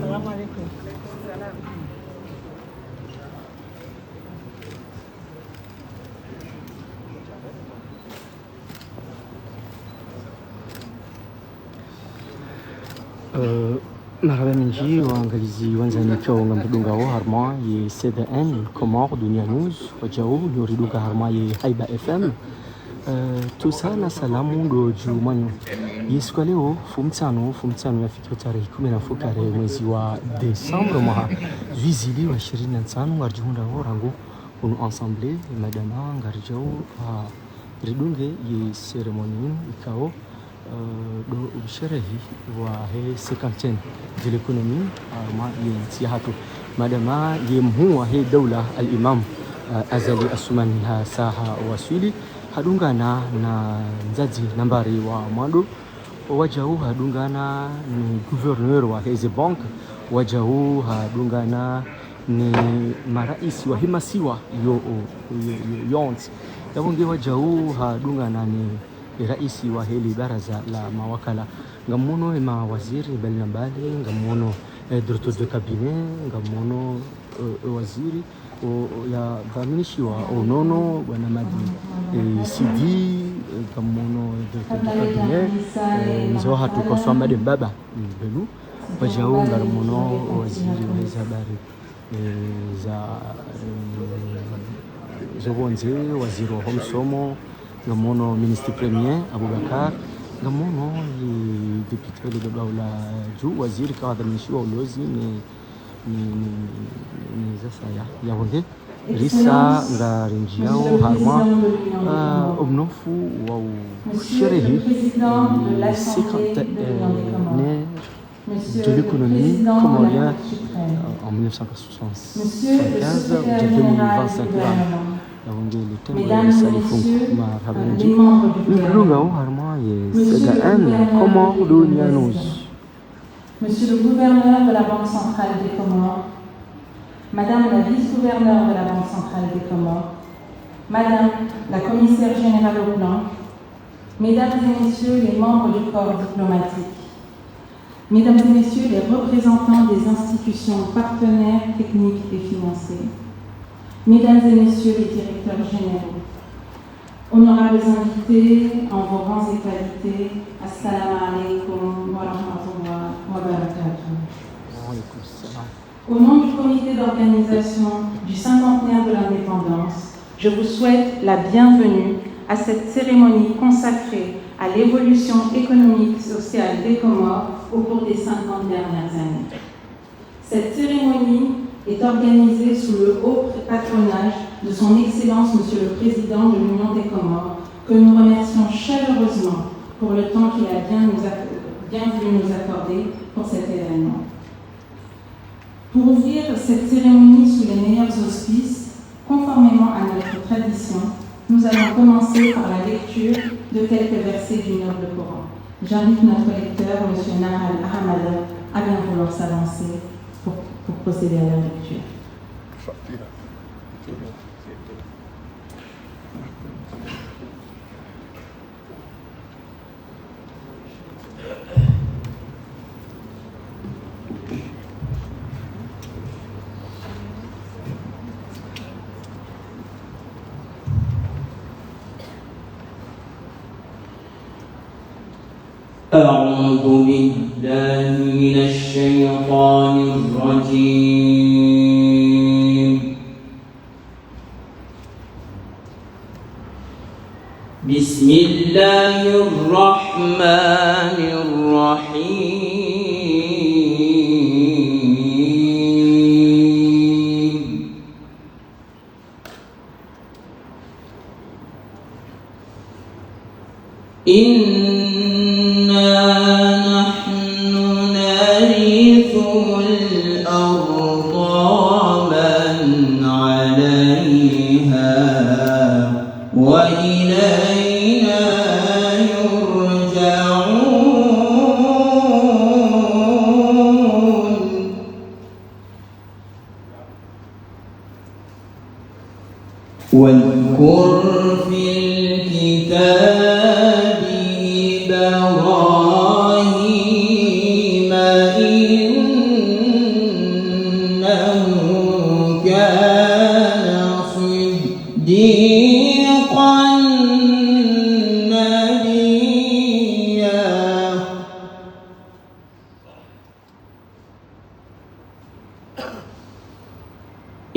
السلام عليكم. Marhaba mingi waangalizi wanzani kyao ngamdunga wa harma ye CDN Comore Dunia News wajao yoridunga harma ye Haiba FM tusana salamu do jumanyo yesu leo fumtano yafikia tarehe 10 mwezi wa Desemba mwaka 2025 ngarjunda orango unu ensemble madama ngarjao ridunge ye ceremony ikao do ubsherehi wa he sekanten de l'économie ma yentihatu madama yemhuwa he dawla al-imam Azali Asumani saha waswili hadungana na nzazi nambari wa mwando wajau hadungana ni gouverneur wa heze bank wajau hadungana ni maraisi wa himasiwa yonts yabonge wajau hadungana ni raisi wa hili baraza la mawakala ngamono mawaziri mbalimbali ngamono directeur de cabinet ngamono waziri ya dhaminishiwa onono bwana Madi CD ngamono directeur de cabinet nzo hatuko swamba de baba belu wajao ngamono waziri wa habari za zobonze waziri wa homsomo ngamono ministre premier Abubakar ngamono député de dawla ju waziri ka dhaminishiwa ulozi ni sasa ya wonde risa ngarinjiao harma obnofu wa sherehe de l'économie comorienne en 1975 de 2025 le thème de Salifungu marhaba nji mlunga harma ye CDN Comore Dunia News. Monsieur le gouverneur de la Banque centrale des Comores, Madame la vice-gouverneure de la Banque centrale des Comores, Madame la commissaire générale au plan, Mesdames et Messieurs les membres du corps diplomatique, Mesdames et Messieurs les représentants des institutions partenaires techniques et financiers, Mesdames et Messieurs les directeurs généraux, honorables invités en vos rangs et qualités, assalamu alaikum wa rahmatullah wa barakatuh. Au nom du comité d'organisation du 50e de l'indépendance, je vous souhaite la bienvenue à cette cérémonie consacrée à l'évolution économique et sociale des Comores au cours des 50 dernières années. Cette cérémonie est organisée sous le haut patronage de son Excellence Monsieur le Président de l'Union des Comores, que nous remercions chaleureusement pour le temps qu'il a bien voulu nous accorder pour cet événement. Pour ouvrir cette cérémonie sous les meilleurs auspices, conformément à notre tradition, nous allons commencer par la lecture de quelques versets du noble Coran. J'invite notre lecteur, M. Nahal Ahmada, à bien vouloir s'avancer pour procéder à la lecture. أعوذ بالله من الشيطان الرجيم. بسم الله الرحمن الرحيم. واذكر في الكتاب إبراهيم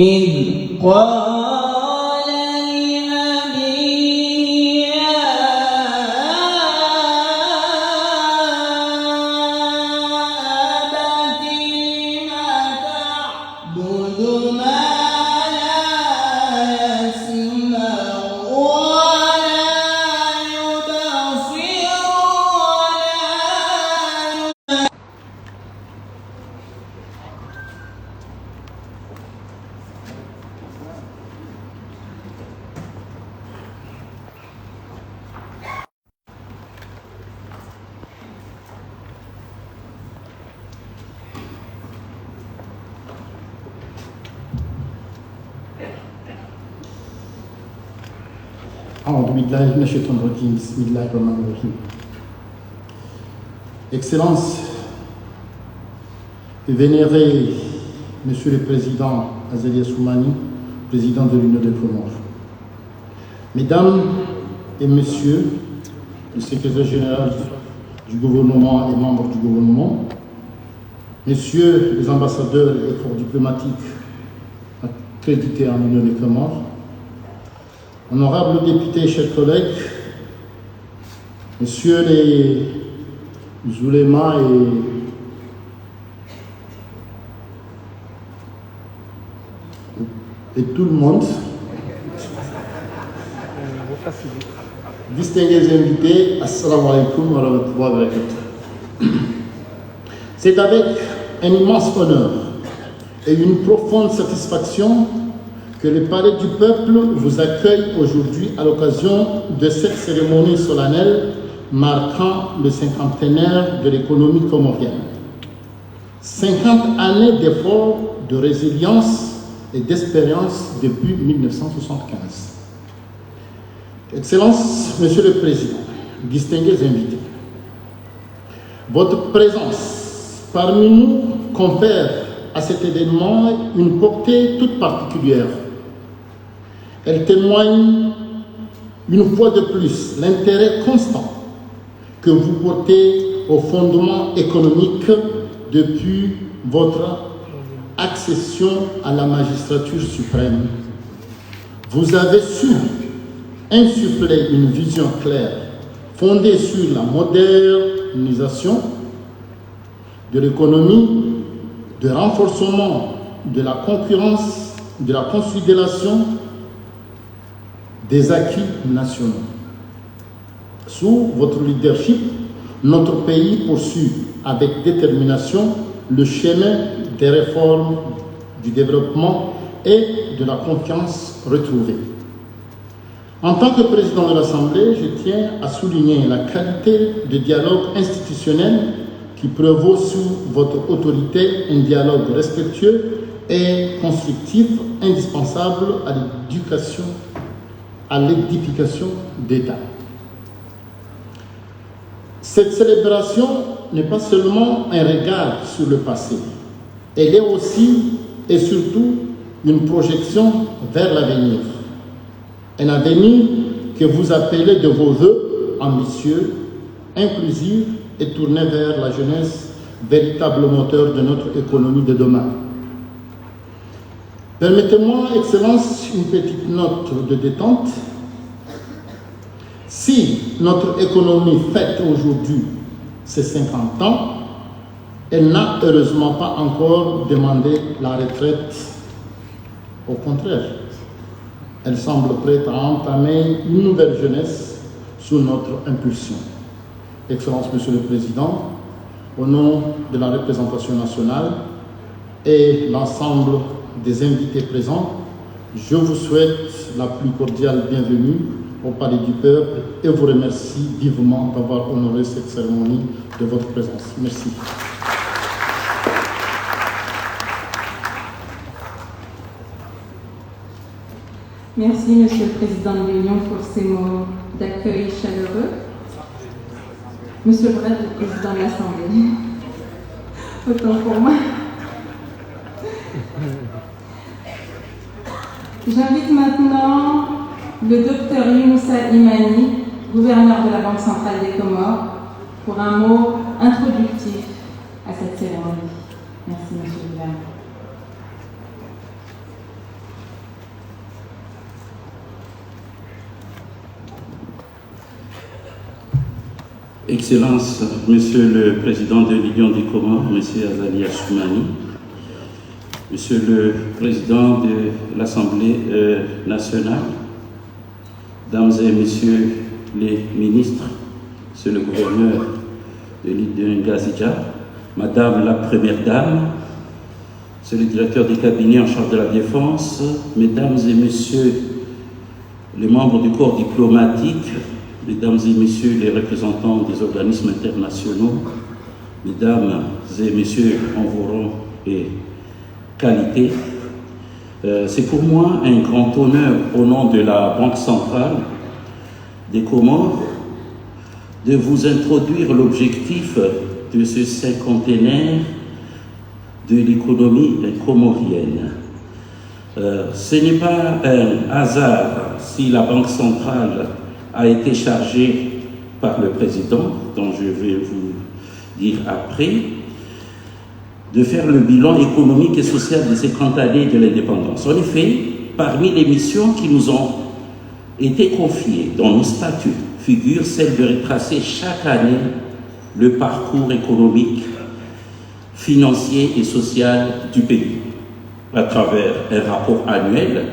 إذ قال لأبيه يا أبت لم تعبد ما لا يسمع ولا يبصر ولا أعوذ بالله من الشيطان الرجيم بسم الله الرحمن الرحيم. Excellences, vénéré Monsieur le Président Azali Assoumani, Président de l'Union des Comores, Mesdames et Messieurs, le Secrétaire général du gouvernement et membres du gouvernement, Messieurs les ambassadeurs et corps diplomatiques accrédités en Union des Comores, honorables députés, chers collègues, messieurs les oulémas et tout le monde, distingués invités, assalamu alaikum wa rahmatullahi wa barakatuh. C'est avec un immense honneur et une profonde satisfaction que le Palais du Peuple vous accueille aujourd'hui à l'occasion de cette cérémonie solennelle marquant le cinquantenaire de l'économie comorienne. 50 années d'efforts, de résilience et d'expérience depuis 1975. Excellences, Monsieur le Président, distingués invités, votre présence parmi nous confère à cet événement une portée toute particulière. Elle témoigne une fois de plus l'intérêt constant que vous portez au fondement économique depuis votre accession à la magistrature suprême. Vous avez su insuffler une vision claire fondée sur la modernisation de l'économie, de renforcement de la concurrence, de la consolidation des acquis nationaux. Sous votre leadership, notre pays poursuit avec détermination le chemin des réformes, du développement et de la confiance retrouvée. En tant que président de l'Assemblée, je tiens à souligner la qualité de dialogue institutionnel qui prévaut sous votre autorité, un dialogue respectueux et constructif, indispensable à l'édification d'État. Cette célébration n'est pas seulement un regard sur le passé, elle est aussi et surtout une projection vers l'avenir. Un avenir que vous appelez de vos vœux ambitieux, inclusif et tourné vers la jeunesse, véritable moteur de notre économie de demain. Permettez-moi, Excellence, une petite note de détente. Si notre économie fête aujourd'hui ses 50 ans, elle n'a heureusement pas encore demandé la retraite. Au contraire, elle semble prête à entamer une nouvelle jeunesse sous notre impulsion. Excellence, Monsieur le Président, au nom de la représentation nationale et l'ensemble des invités présents, je vous souhaite la plus cordiale bienvenue au Palais du Peuple et vous remercie vivement d'avoir honoré cette cérémonie de votre présence. Merci. Merci, Monsieur le Président de l'Union, pour ces mots d'accueil chaleureux. Monsieur le Président de l'Assemblée, autant pour moi. J'invite maintenant le docteur Younoussa Imani, gouverneur de la Banque centrale des Comores, pour un mot introductif à cette cérémonie. Merci, Monsieur le gouverneur. Excellences, Monsieur le Président de l'Union des Comores, Monsieur Azali Assoumani, Monsieur le Président de l'Assemblée nationale, Dames et Messieurs les ministres, Monsieur le Gouverneur de l'île de Ngazidja, Madame la Première Dame, Monsieur le Directeur des cabinets en charge de la Défense, Mesdames et Messieurs les membres du corps diplomatique, Mesdames et Messieurs les représentants des organismes internationaux, Mesdames et Messieurs en vos rangs et qualités, c'est pour moi un grand honneur au nom de la Banque centrale des Comores de vous introduire l'objectif de ce cinquantenaire de l'économie comorienne. Ce n'est pas un hasard si la Banque centrale a été chargée par le président, dont je vais vous dire après, de faire le bilan économique et social de ces 30 années de l'indépendance. En effet, parmi les missions qui nous ont été confiées dans nos statuts figure celle de retracer chaque année le parcours économique, financier et social du pays à travers un rapport annuel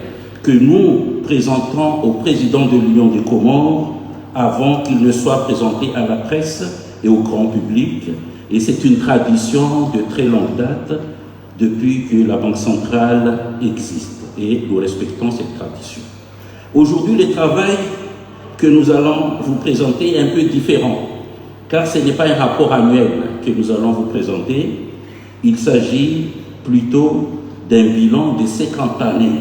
que nous présentons au président de l'Union des Comores avant qu'il ne soit présenté à la presse et au grand public. Et c'est une tradition de très longue date depuis que la Banque centrale existe. Et nous respectons cette tradition. Aujourd'hui, le travail que nous allons vous présenter est un peu différent, car ce n'est pas un rapport annuel que nous allons vous présenter. Il s'agit plutôt d'un bilan de 50 années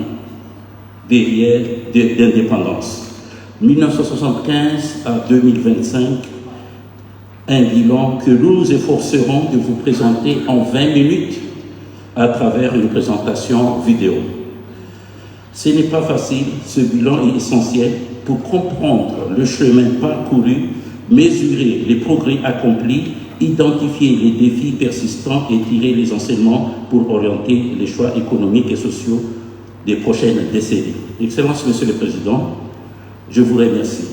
d'indépendance. 1975 à 2025, un bilan que nous nous efforcerons de vous présenter en 20 minutes à travers une présentation vidéo. Ce n'est pas facile, ce bilan est essentiel pour comprendre le chemin parcouru, mesurer les progrès accomplis, identifier les défis persistants et tirer les enseignements pour orienter les choix économiques et sociaux des prochaines décennies. Excellence, Monsieur le Président, je vous remercie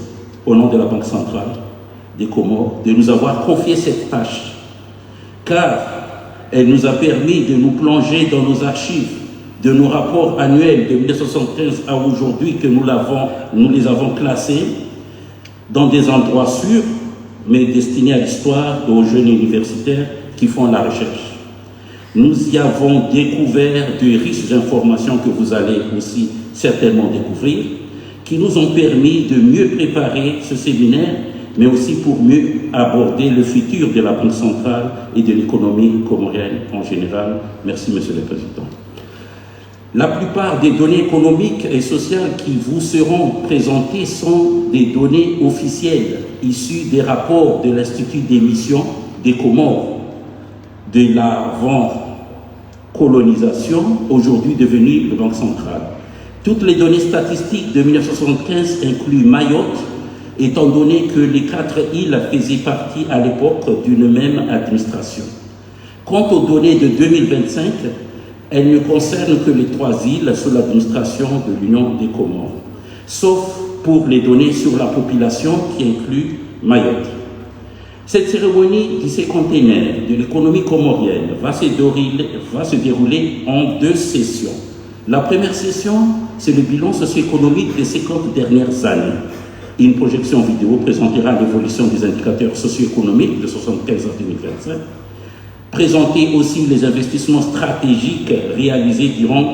au nom de la Banque centrale des Comores de nous avoir confié cette tâche, car elle nous a permis de nous plonger dans nos archives, de nos rapports annuels de 1975 à aujourd'hui que nous les avons classés dans des endroits sûrs, mais destinés à l'histoire et aux jeunes universitaires qui font la recherche. Nous y avons découvert de riches informations que vous allez aussi certainement découvrir, qui nous ont permis de mieux préparer ce séminaire, mais aussi pour mieux aborder le futur de la Banque centrale et de l'économie comorienne en général. Merci, Monsieur le Président. La plupart des données économiques et sociales qui vous seront présentées sont des données officielles issues des rapports de l'Institut d'émission des Comores, de l'avant-colonisation, aujourd'hui devenue la Banque centrale. Toutes les données statistiques de 1975 incluent Mayotte, étant donné que les 4 îles faisaient partie à l'époque d'une même administration. Quant aux données de 2025, elles ne concernent que les 3 îles sous l'administration de l'Union des Comores, sauf pour les données sur la population qui inclut Mayotte. Cette cérémonie du cinquantenaire de l'économie comorienne va se dérouler en 2 sessions. La première session, c'est le bilan socio-économique des 50 dernières années. Une projection vidéo présentera l'évolution des indicateurs socio-économiques de 1975 à 2025. Présenter aussi les investissements stratégiques réalisés durant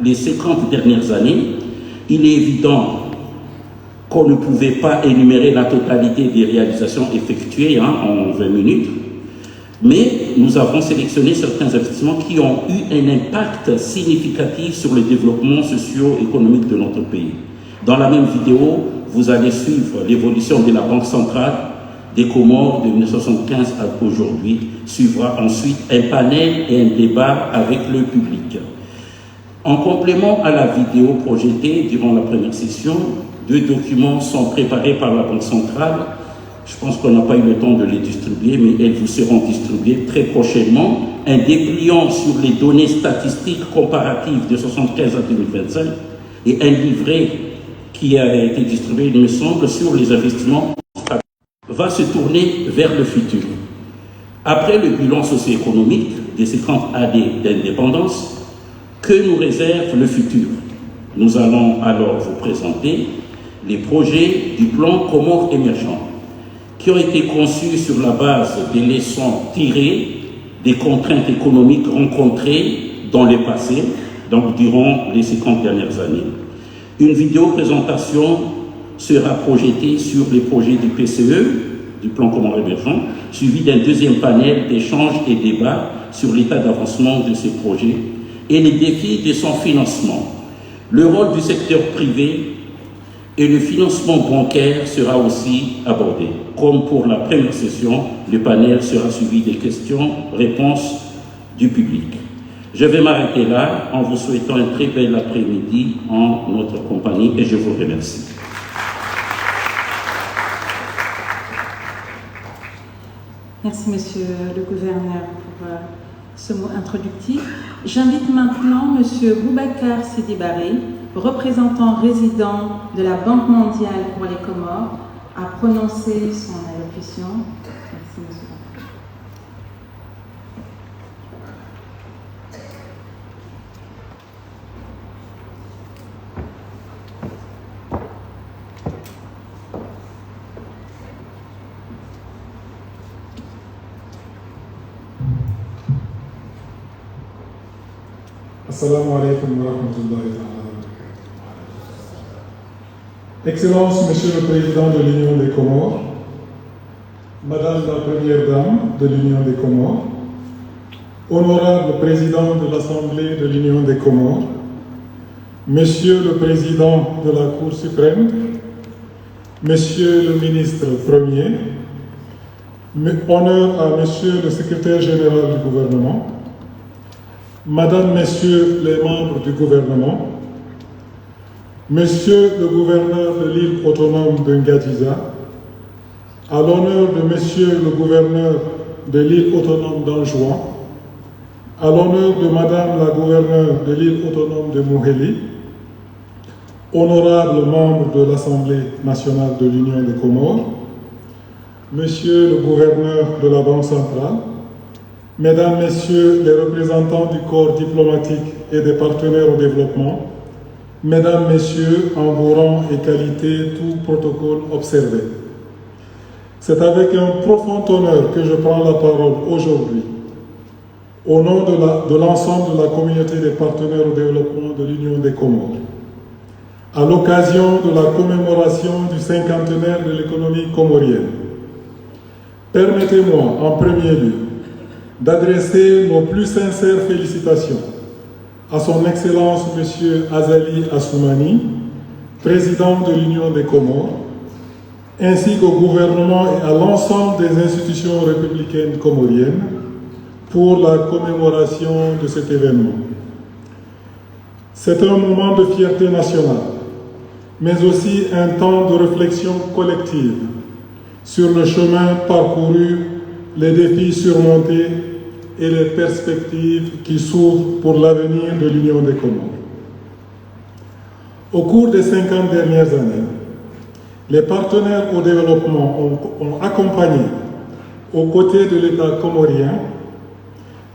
les 50 dernières années. Il est évident qu'on ne pouvait pas énumérer la totalité des réalisations effectuées en 20 minutes, mais nous avons sélectionné certains investissements qui ont eu un impact significatif sur le développement socio-économique de notre pays. Dans la même vidéo, vous allez suivre l'évolution de la Banque centrale des Comores de 1975 à aujourd'hui. Suivra ensuite un panel et un débat avec le public. En complément à la vidéo projetée durant la première session, 2 documents sont préparés par la Banque centrale. Je pense qu'on n'a pas eu le temps de les distribuer, mais elles vous seront distribuées très prochainement. Un dépliant sur les données statistiques comparatives de 1975 à 2025 et un livret qui a été distribué, il me semble, sur les investissements stratégiques. va se tourner vers le futur. Après le bilan socio-économique des 50 années d'indépendance, que nous réserve le futur? Nous allons alors vous présenter les projets du plan Comores émergent, qui ont été conçus sur la base des leçons tirées des contraintes économiques rencontrées dans le passé, donc durant les 50 dernières années. Une vidéo présentation sera projetée sur les projets du PCE, du plan Comores émergent, suivi d'un deuxième panel d'échanges et débats sur l'état d'avancement de ces projets et les défis de son financement. Le rôle du secteur privé et le financement bancaire sera aussi abordé. Comme pour la première session, le panel sera suivi des questions-réponses du public. Je vais m'arrêter là en vous souhaitant un très bel après-midi en notre compagnie et je vous remercie. Merci, Monsieur le Gouverneur, pour ce mot introductif. J'invite maintenant Monsieur Boubacar Sidi Barry, représentant résident de la Banque mondiale pour les Comores, à prononcer son allocution. Merci, Monsieur. Assalamu alaikum wa rahmatullahi wa barakatuh. Excellences, Monsieur le Président de l'Union des Comores, Madame la Première Dame de l'Union des Comores, Honorable Président de l'Assemblée de l'Union des Comores, Monsieur le Président de la Cour suprême, Monsieur le Ministre Premier, honneur à Monsieur le Secrétaire général du gouvernement, Madame, Messieurs les membres du gouvernement, Monsieur le gouverneur de l'île autonome de Ngadiza, à l'honneur de Monsieur le gouverneur de l'île autonome d'Anjouan, à l'honneur de Madame la gouverneure de l'île autonome de Mouheli, honorables membres de l'Assemblée nationale de l'Union des Comores, Monsieur le gouverneur de la Banque centrale, Mesdames, Messieurs les représentants du corps diplomatique et des partenaires au développement, Mesdames, Messieurs, en vos rangs et qualités, tout protocole observé. C'est avec un profond honneur que je prends la parole aujourd'hui, au nom de l'ensemble de la communauté des partenaires au développement de l'Union des Comores, à l'occasion de la commémoration du cinquantenaire de l'économie comorienne. Permettez-moi, en premier lieu, d'adresser nos plus sincères félicitations à son Excellence M. Azali Assoumani, président de l'Union des Comores, ainsi qu'au gouvernement et à l'ensemble des institutions républicaines comoriennes pour la commémoration de cet événement. C'est un moment de fierté nationale, mais aussi un temps de réflexion collective sur le chemin parcouru, les défis surmontés et les perspectives qui s'ouvrent pour l'avenir de l'Union des Comores. Au cours des 50 dernières années, les partenaires au développement ont accompagné, aux côtés de l'État comorien,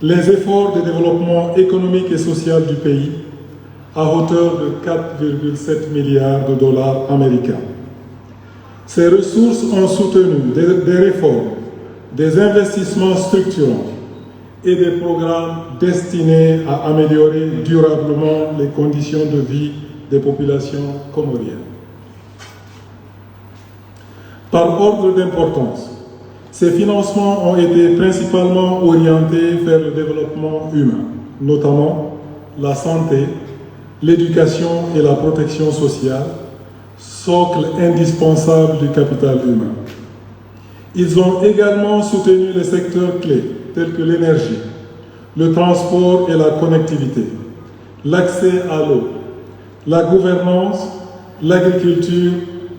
les efforts de développement économique et social du pays à hauteur de 4,7 milliards de dollars américains. Ces ressources ont soutenu des réformes, des investissements structurants et des programmes destinés à améliorer durablement les conditions de vie des populations comoriennes. Par ordre d'importance, ces financements ont été principalement orientés vers le développement humain, notamment la santé, l'éducation et la protection sociale, socle indispensable du capital humain. Ils ont également soutenu les secteurs clés tels que l'énergie, le transport et la connectivité, l'accès à l'eau, la gouvernance, l'agriculture,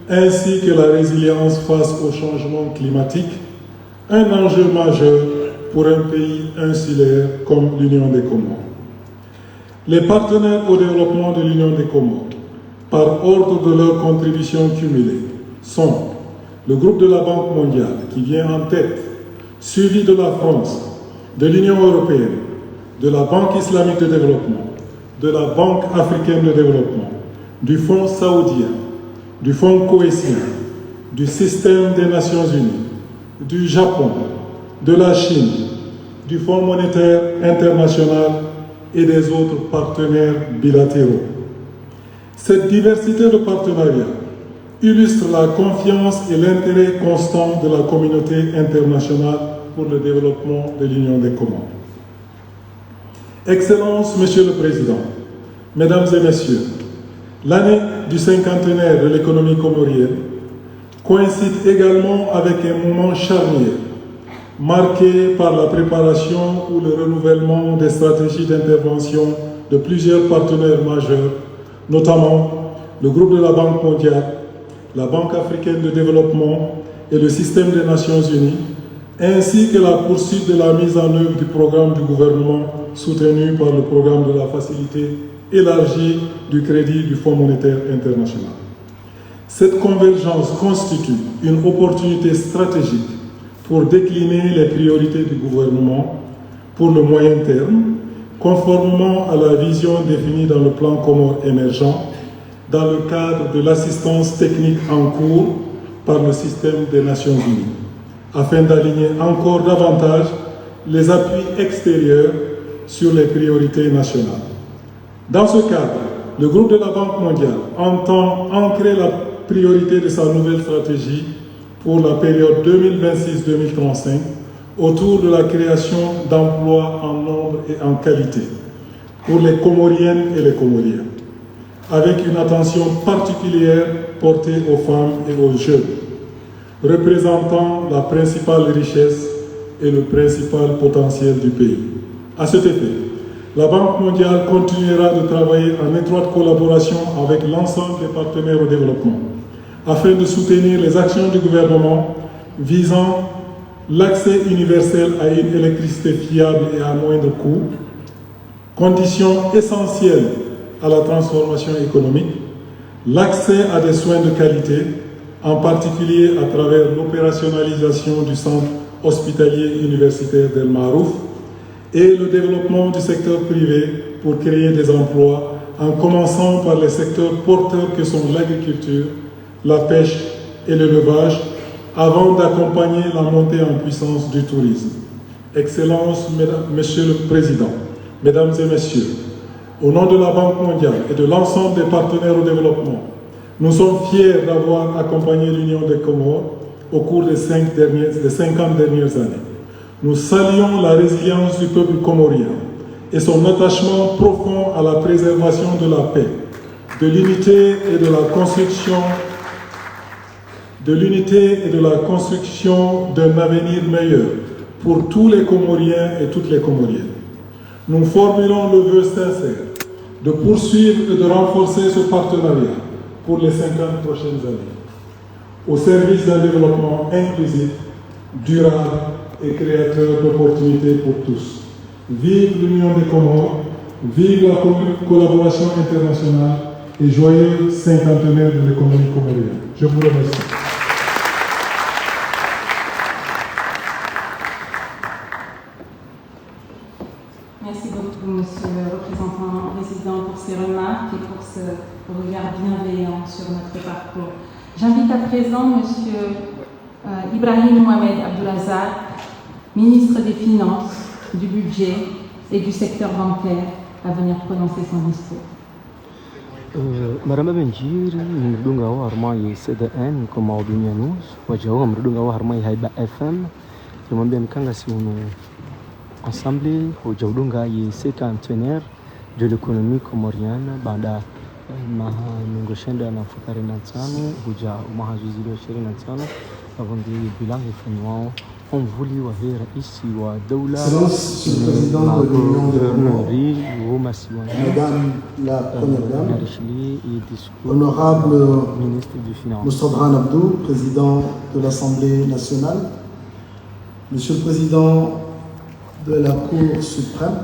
ainsi que la résilience face au changement climatique, un enjeu majeur pour un pays insulaire comme l'Union des Comores. Les partenaires au développement de l'Union des Comores, par ordre de leur contribution cumulée, sont le groupe de la Banque mondiale, qui vient en tête, suivi de la France, de l'Union européenne, de la Banque islamique de développement, de la Banque africaine de développement, du Fonds saoudien, du Fonds cohésien, du système des Nations unies, du Japon, de la Chine, du Fonds monétaire international et des autres partenaires bilatéraux. Cette diversité de partenariats illustre la confiance et l'intérêt constant de la communauté internationale pour le développement de l'Union des Comores. Excellences, Monsieur le Président, Mesdames et Messieurs, l'année du cinquantenaire de l'économie comorienne coïncide également avec un moment charnière, marqué par la préparation ou le renouvellement des stratégies d'intervention de plusieurs partenaires majeurs, notamment le groupe de la Banque mondiale, la Banque africaine de développement et le système des Nations unies, ainsi que la poursuite de la mise en œuvre du programme du gouvernement soutenu par le programme de la facilité élargie du crédit du Fonds monétaire international. Cette convergence constitue une opportunité stratégique pour décliner les priorités du gouvernement pour le moyen terme, conformément à la vision définie dans le plan Comores émergent, dans le cadre de l'assistance technique en cours par le système des Nations unies, afin d'aligner encore davantage les appuis extérieurs sur les priorités nationales. Dans ce cadre, le groupe de la Banque mondiale entend ancrer la priorité de sa nouvelle stratégie pour la période 2026-2035 autour de la création d'emplois en nombre et en qualité pour les Comoriennes et les Comoriens, avec une attention particulière portée aux femmes et aux jeunes, représentant la principale richesse et le principal potentiel du pays. À cet effet, la Banque mondiale continuera de travailler en étroite collaboration avec l'ensemble des partenaires au développement, afin de soutenir les actions du gouvernement visant l'accès universel à une électricité fiable et à moindre coût, condition essentielle à la transformation économique, l'accès à des soins de qualité, en particulier à travers l'opérationnalisation du centre hospitalier universitaire d'El Marouf, et le développement du secteur privé pour créer des emplois, en commençant par les secteurs porteurs que sont l'agriculture, la pêche et l'élevage, avant d'accompagner la montée en puissance du tourisme. Excellences, Monsieur le Président, Mesdames et Messieurs, au nom de la Banque mondiale et de l'ensemble des partenaires au développement, nous sommes fiers d'avoir accompagné l'Union des Comores au cours des 50 dernières années. Nous saluons la résilience du peuple comorien et son attachement profond à la préservation de la paix, de l'unité et de la construction d'un avenir meilleur pour tous les Comoriens et toutes les Comoriennes. Nous formulons le vœu sincère de poursuivre et de renforcer ce partenariat pour les 50 prochaines années, au service d'un développement inclusif, durable et créateur d'opportunités pour tous. Vive l'Union des Comores, vive la collaboration internationale et joyeux cinquantenaire de l'économie comorienne. Je vous remercie. Merci beaucoup, Monsieur le représentant résident, pour ces remarques et pour ce regard bienveillant sur notre parcours. J'invite à présent Monsieur Ibrahim Mohamed Abdoulazar, ministre des Finances, du Budget et du secteur bancaire, à venir prononcer son discours. Marhaba Benjir, mrudunga wa harmai CDN kama dunia news, wajawa mrudunga wa harmai Haiba FM, tumwambia nikanga si unu ensemble hujudunga ye cinquantenaire de l'économie comorienne baada manegoshenda na fukari na tano huja mahazuzi wa 25 avondi bilan ifanywa on voulait wa rais wa doula Excellence, Monsieur le Président de l'Union des Madame la Première Dame, Honorable Moustapha Abdou, Président de l'Assemblée nationale, Monsieur le Président de la Cour suprême,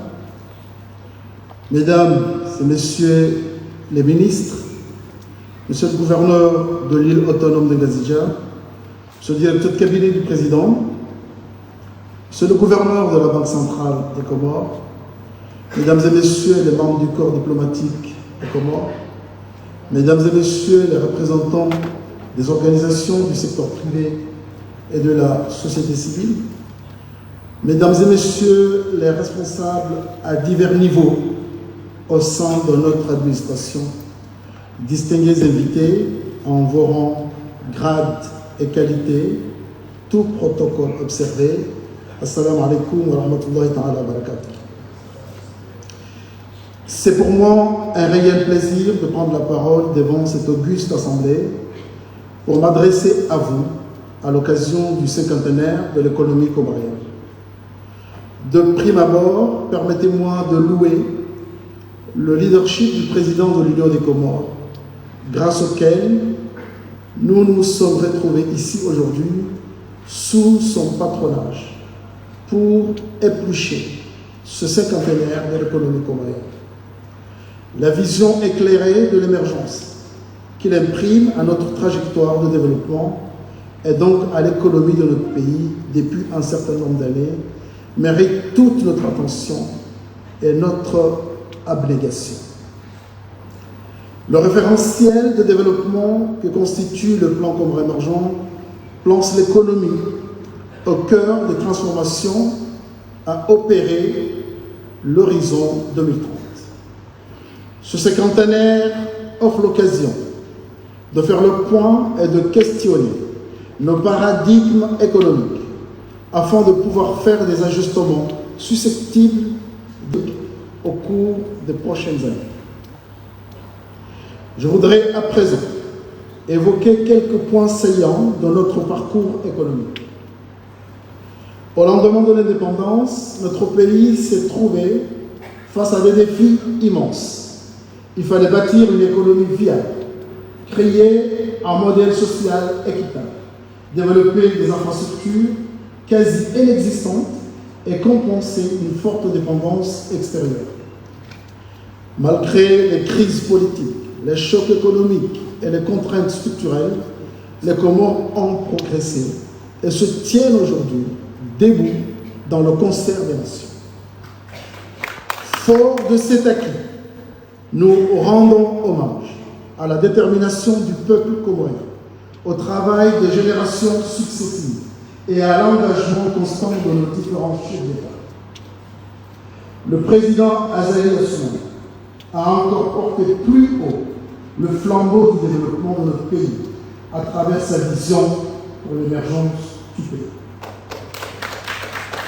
Mesdames et Messieurs les ministres, Monsieur le Gouverneur de l'île autonome de Ngazidja, Monsieur le directeur de cabinet du président, Monsieur le gouverneur de la Banque centrale des Comores, Mesdames et Messieurs les membres du corps diplomatique des Comores, Mesdames et Messieurs les représentants des organisations du secteur privé et de la société civile, Mesdames et Messieurs les responsables à divers niveaux au sein de notre administration, distingués invités en vos rangs, grades et qualités, tout protocole observé. Assalamu alaikum wa rahmatullahi ta'ala wa barakatuh. C'est pour moi un réel plaisir de prendre la parole devant cette auguste assemblée pour m'adresser à vous à l'occasion du cinquantenaire de l'économie comorienne. De prime abord, permettez-moi de louer le leadership du président de l'Union des Comores, grâce auquel nous nous sommes retrouvés ici aujourd'hui sous son patronage pour éplucher ce cinquantenaire de l'économie comorienne. La vision éclairée de l'émergence qu'il imprime à notre trajectoire de développement et donc à l'économie de notre pays depuis un certain nombre d'années mérite toute notre attention et notre abnégation. Le référentiel de développement que constitue le plan Comores émergent place l'économie au cœur des transformations à opérer l'horizon 2030. Ce cinquantenaire offre l'occasion de faire le point et de questionner nos paradigmes économiques afin de pouvoir faire des ajustements susceptibles au cours des prochaines années. Je voudrais à présent évoquer quelques points saillants de notre parcours économique. Au lendemain de l'indépendance, notre pays s'est trouvé face à des défis immenses. Il fallait bâtir une économie viable, créer un modèle social équitable, développer des infrastructures quasi inexistantes et compenser une forte dépendance extérieure. Malgré les crises politiques, les chocs économiques et les contraintes structurelles, les Comores ont progressé et se tiennent aujourd'hui debout dans le concert des nations. Fort de cet acquis, nous rendons hommage à la détermination du peuple comorien, au travail des générations successives et à l'engagement constant de nos différents chefs d'État. Le président Azali Assoumani a encore porté plus haut le flambeau du développement de notre pays à travers sa vision pour l'émergence du pays.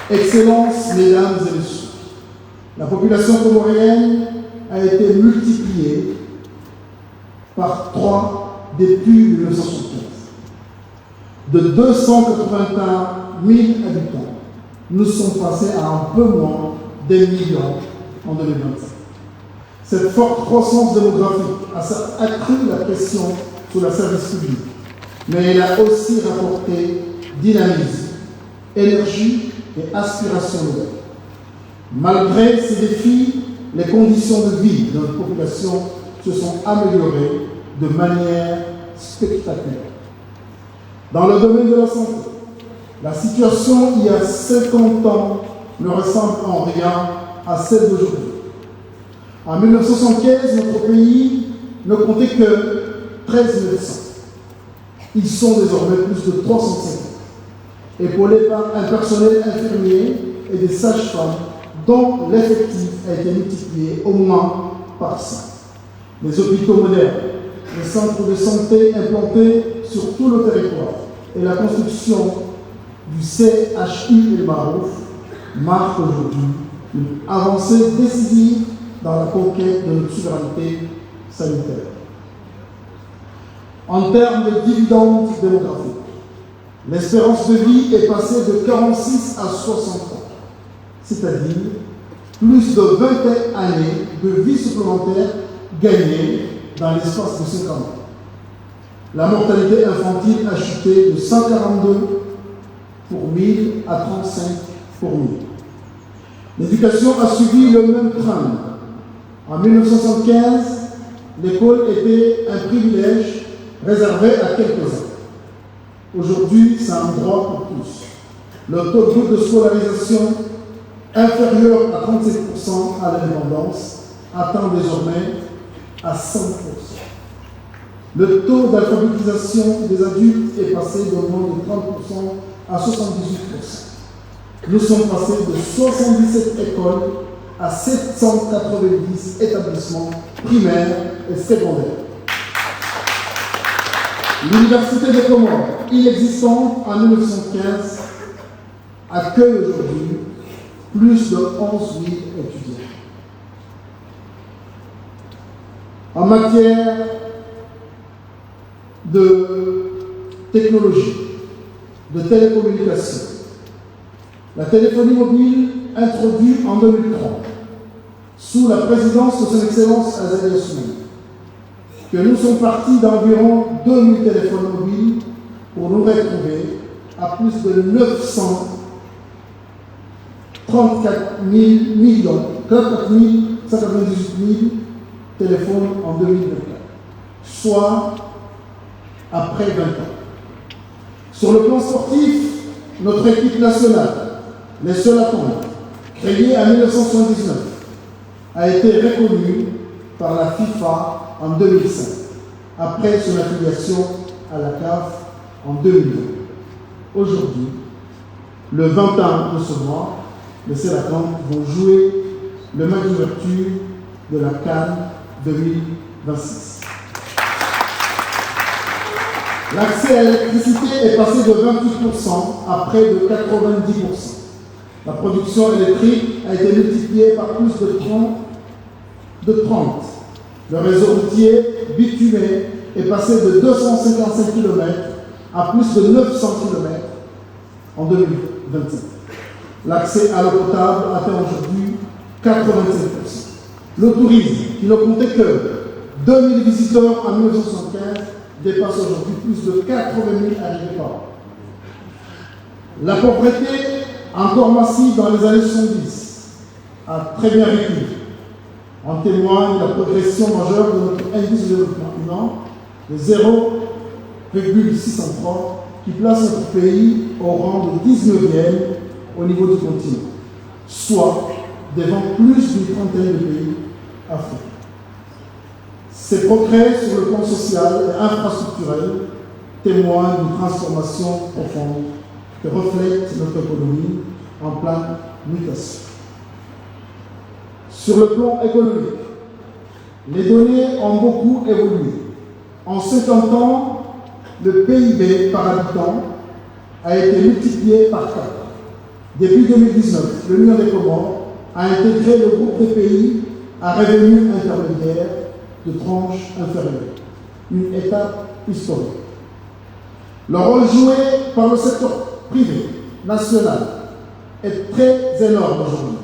Excellences, Mesdames et Messieurs, la population comorienne a été multipliée par 3 depuis 1975. De 281 000 habitants, nous sommes passés à un peu moins d'1 million en 2025. Cette forte croissance démographique a certes accru la pression sur le service public, mais elle a aussi rapporté dynamisme, énergie et aspiration nouvelle. Malgré ces défis, les conditions de vie de notre population se sont améliorées de manière spectaculaire. Dans le domaine de la santé, la situation il y a 50 ans ne ressemble en rien à celle d'aujourd'hui. En 1975, notre pays ne comptait que 13 médecins. Ils sont désormais plus de 350, épaulés par un personnel infirmier et des sages-femmes dont l'effectif a été multiplié au moins par 5. Les hôpitaux modernes, les centres de santé implantés sur tout le territoire et la construction du CHU El Marouf marquent aujourd'hui une avancée décisive dans la conquête de notre souveraineté sanitaire. En termes de dividendes démographiques, l'espérance de vie est passée de 46 à 60 ans, c'est-à-dire plus de 21 années de vie supplémentaire gagnées dans l'espace de 50 ans. La mortalité infantile a chuté de 142 pour 1000 à 35 pour 1000. L'éducation a suivi le même train. En 1975, l'école était un privilège réservé à quelques-uns. Aujourd'hui, c'est un droit pour tous. Le taux brut de scolarisation inférieur à 37% à l'indépendance atteint désormais à 100%. Le taux d'alphabétisation des adultes est passé de moins de 30% à 78%. Nous sommes passés de 77 écoles à 790 établissements primaires et secondaires. L'Université des Comores, inexistante en 1915, accueille aujourd'hui plus de 11 000 étudiants. En matière de technologie, de télécommunication, la téléphonie mobile introduite en 2003 sous la présidence de son Excellence Azali Assoumani, que nous sommes partis d'environ 2000 téléphones mobiles pour nous retrouver à plus de 934 millions, 198 000 téléphones en 2024, soit après 20 ans. Sur le plan sportif, notre équipe nationale, les Solatons, créée en 1979, a été reconnue par la FIFA en 2005, après son affiliation à la CAF en 2020. Aujourd'hui, le 21 de ce mois, les Solatons vont jouer le match d'ouverture de la CAN 2026. L'accès à l'électricité est passé de 28% à près de 90%. La production électrique a été multipliée par plus de 30. Le réseau routier bitumé est passé de 255 km à plus de 900 km en 2025. L'accès à l'eau potable atteint aujourd'hui 85%. Le tourisme, qui ne comptait que 2000 visiteurs en 1975, dépasse aujourd'hui plus de 80 000 arrivées par an. La pauvreté, encore massive dans les années 70, a très bien reculé. En témoigne la progression majeure de notre indice de développement humain de 0,603 qui place notre pays au rang de 19e au niveau du continent, soit devant plus d'une trentaine de pays africains. Ces progrès sur le plan social et infrastructurel témoignent d'une transformation profonde que reflète notre économie en pleine mutation. Sur le plan économique, les données ont beaucoup évolué. En 50 ans, le PIB par habitant a été multiplié par 4. Depuis 2019, l'Union des Comores a intégré le groupe des pays à revenus intermédiaires de tranche inférieure, une étape historique. Le rôle joué par le secteur privé national est très énorme aujourd'hui,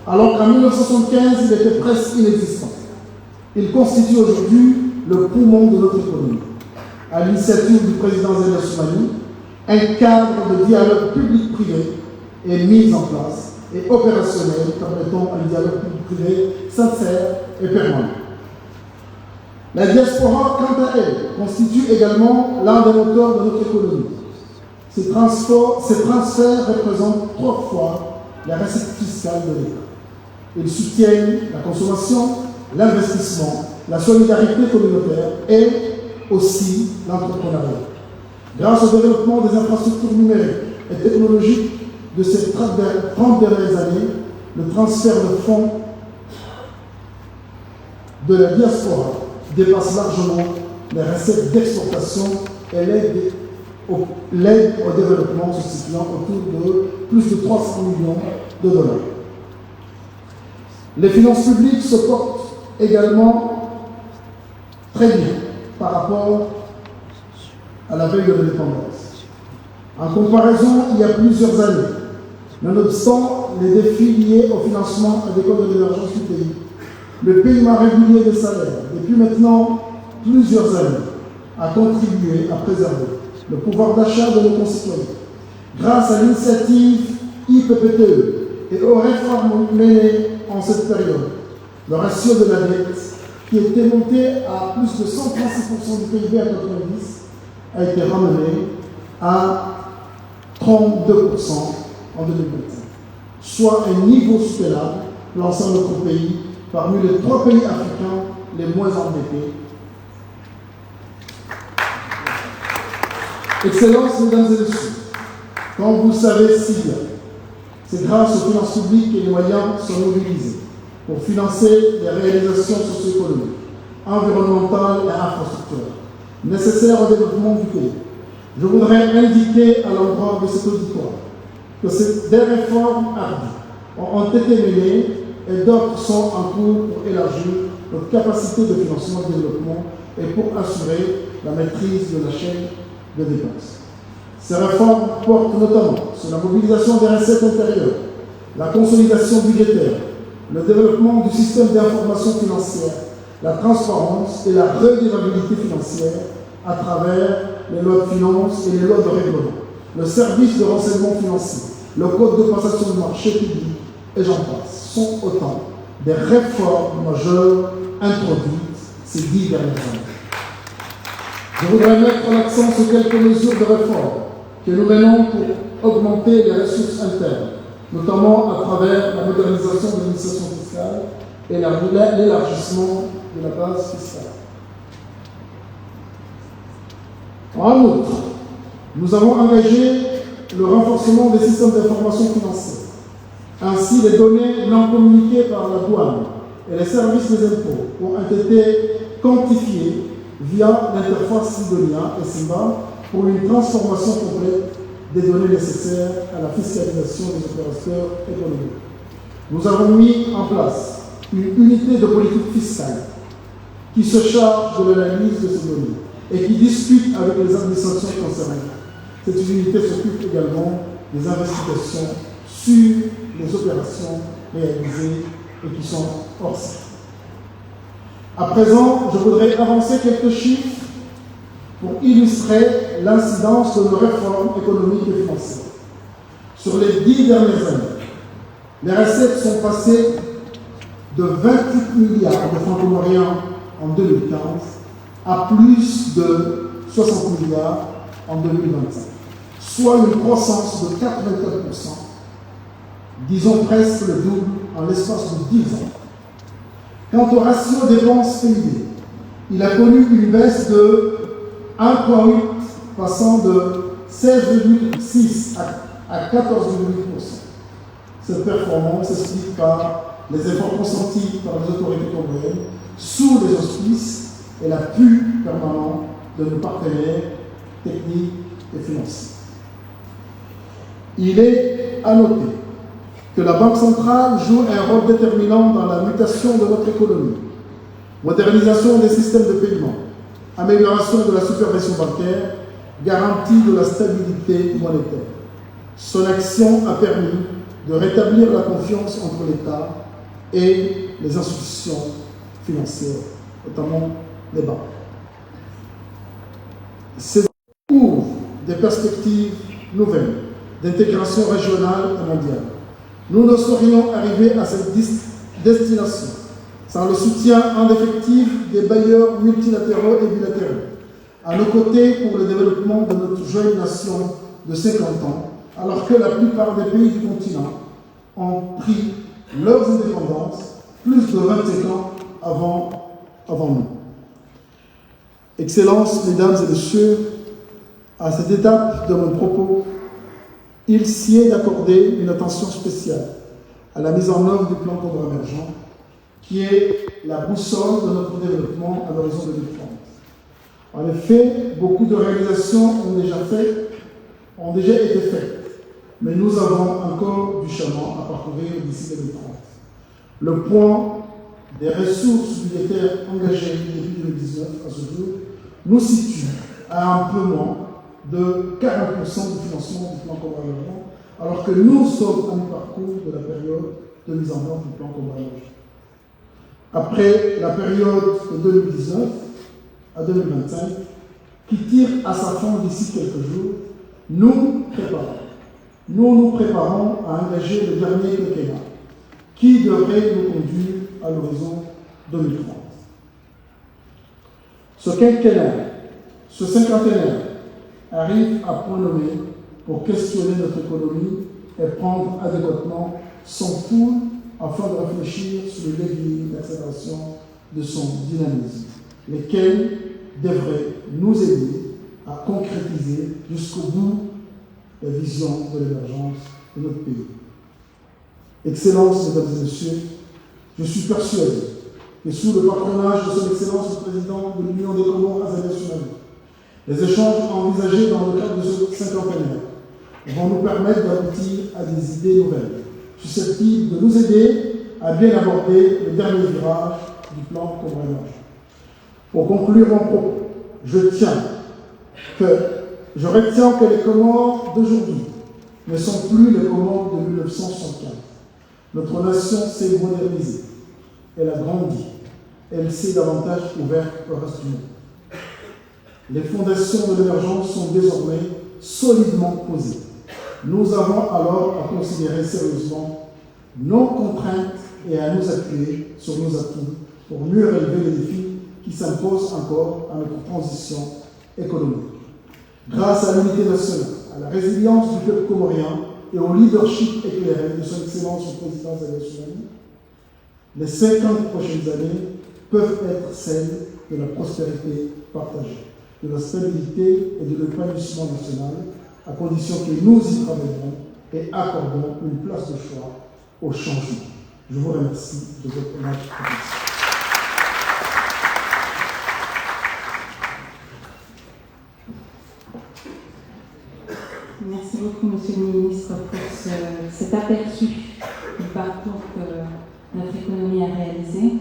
alors qu'en 1975, il était presque inexistant. Il constitue aujourd'hui le poumon de notre économie. À l'initiative du président Azali Assoumani, un cadre de dialogue public-privé est mis en place et opérationnel permettant un dialogue public-privé sincère et permanent. La diaspora, quant à elle, constitue également l'un des moteurs de notre économie. Ces transferts représentent 3 fois la recette fiscale de l'État. Ils soutiennent la consommation, l'investissement, la solidarité communautaire et aussi l'entrepreneuriat. Grâce au développement des infrastructures numériques et technologiques de ces 30 dernières années, le transfert de fonds de la diaspora dépasse largement les recettes d'exportation et l'aide au développement se situant autour de plus de 300 millions de dollars. Les finances publiques se portent également très bien par rapport à la veille de l'indépendance. En comparaison, il y a plusieurs années, nonobstant les défis liés au financement et l'école de l'émergence du pays, le paiement régulier des salaires, depuis maintenant plusieurs années, a contribué à préserver le pouvoir d'achat de nos concitoyens. Grâce à l'initiative IPPTE et aux réformes menées en cette période, le ratio de la dette, qui était monté à plus de 136% du PIB à 90, a été ramené à à 32% en 2025, soit un niveau soutenable plaçant notre pays parmi les 3 pays africains les moins endettés. Excellences, mesdames et messieurs, comme vous le savez si bien, c'est grâce aux finances publiques que les moyens sont mobilisés pour financer les réalisations socio-économiques, environnementales et infrastructurelles nécessaires au développement du pays. Je voudrais indiquer à l'endroit de cet auditoire que des réformes ardues ont été menées et d'autres sont en cours pour élargir notre capacité de financement et de développement et pour assurer la maîtrise de la chaîne de dépenses. Ces réformes portent notamment sur la mobilisation des recettes intérieures, la consolidation budgétaire, le développement du système d'information financière, la transparence et la redevabilité financière à travers les lois de finances et les lois de règlement, le service de renseignement financier, le code de passation de marché public et j'en passe, sont autant des réformes majeures introduites ces 10 dernières années. Je voudrais mettre l'accent sur quelques mesures de réforme que nous menons pour augmenter les ressources internes, notamment à travers la modernisation de l'administration fiscale et l'élargissement de la base fiscale. En outre, nous avons engagé le renforcement des systèmes d'information financière. Ainsi, les données non communiquées par la douane et les services des impôts ont été quantifiées via l'interface Sidonia et Simba pour une transformation complète des données nécessaires à la fiscalisation des opérateurs économiques. Nous avons mis en place une unité de politique fiscale qui se charge de l'analyse de ces données et qui discute avec les administrations concernées. Cette unité s'occupe également des investigations sur les opérations réalisées et qui sont hors site. À présent, je voudrais avancer quelques chiffres pour illustrer l'incidence de nos réformes économiques et financières. Sur les 10 dernières années, les recettes sont passées de 28 milliards de francs comoriens en 2015 à plus de 60 milliards en 2025, soit une croissance de 84%, disons presque le double en l'espace de 10 ans. Quant au ratio dépenses-PIB, il a connu une baisse de 1,8, passant de 16,6 à 14,8%. Cette performance s'explique par les efforts consentis par les autorités comoriennes sous les auspices et l'appui permanent de nos partenaires techniques et financiers. Il est à noter que la Banque centrale joue un rôle déterminant dans la mutation de notre économie, modernisation des systèmes de paiement, amélioration de la supervision bancaire, garantie de la stabilité monétaire. Son action a permis de rétablir la confiance entre l'État et les institutions financières, notamment les banques. C'est ouvrent des perspectives nouvelles d'intégration régionale et mondiale. Nous ne saurions arriver à cette destination sans le soutien en effectif des bailleurs multilatéraux et bilatéraux, à nos côtés pour le développement de notre jeune nation de 50 ans, alors que la plupart des pays du continent ont pris leurs indépendances plus de 25 ans avant nous. Excellences, mesdames et messieurs, à cette étape de mon propos, il sied d'accorder une attention spéciale à la mise en œuvre du plan Cobra émergent, qui est la boussole de notre développement à l'horizon 2030. En effet, beaucoup de réalisations ont déjà été faites, mais nous avons encore du chemin à parcourir d'ici 2030. Le point des ressources budgétaires engagées depuis 2019 à ce jour nous situe à un peu moins de 40% du financement du plan Cobra émergent, alors que nous sommes à mi-parcours de la période de mise en œuvre du plan Cobra émergent. Après la période de 2019 à 2025, qui tire à sa fin d'ici quelques jours, nous nous préparons à engager le dernier quinquennat, qui devrait nous conduire à l'horizon 2030. Ce quinquennat, ce cinquantenaire, arrive à point nommé pour questionner notre économie et prendre adéquatement son pouls afin de réfléchir sur le levier d'accélération de son dynamisme, lesquels devraient nous aider à concrétiser jusqu'au bout la vision de l'émergence de notre pays. Excellences, Mesdames et Messieurs, je suis persuadé que sous le patronage de son Excellence le Président de l'Union des Comores, Azali Assoumani, les échanges envisagés dans le cadre de ce cinquantenaire vont nous permettre d'aboutir à des idées nouvelles, susceptibles de nous aider à bien aborder le dernier virage du plan comorien. Pour conclure mon propos, je retiens que les Comores d'aujourd'hui ne sont plus les Comores de 1975. Notre nation s'est modernisée, elle a grandi, elle s'est davantage ouverte au reste du monde. Les fondations de l'émergence sont désormais solidement posées. Nous avons alors à considérer sérieusement nos contraintes et à nous appuyer sur nos atouts pour mieux relever les défis qui s'imposent encore à notre transition économique. Grâce à l'unité nationale, à la résilience du peuple comorien et au leadership éclairé de son Excellence le Président Azali Assoumani, les 50 prochaines années peuvent être celles de la prospérité partagée, de la stabilité et de l'épanouissement national, à condition que nous y travaillons et accordons une place de choix au changement. Je vous remercie de votre attention. Merci beaucoup, Monsieur le Ministre, pour cet aperçu du parcours que notre économie a réalisé.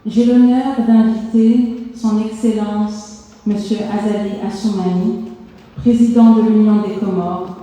J'ai l'honneur d'inviter Son Excellence, Monsieur Azali Assoumani, Président de l'Union des Comores,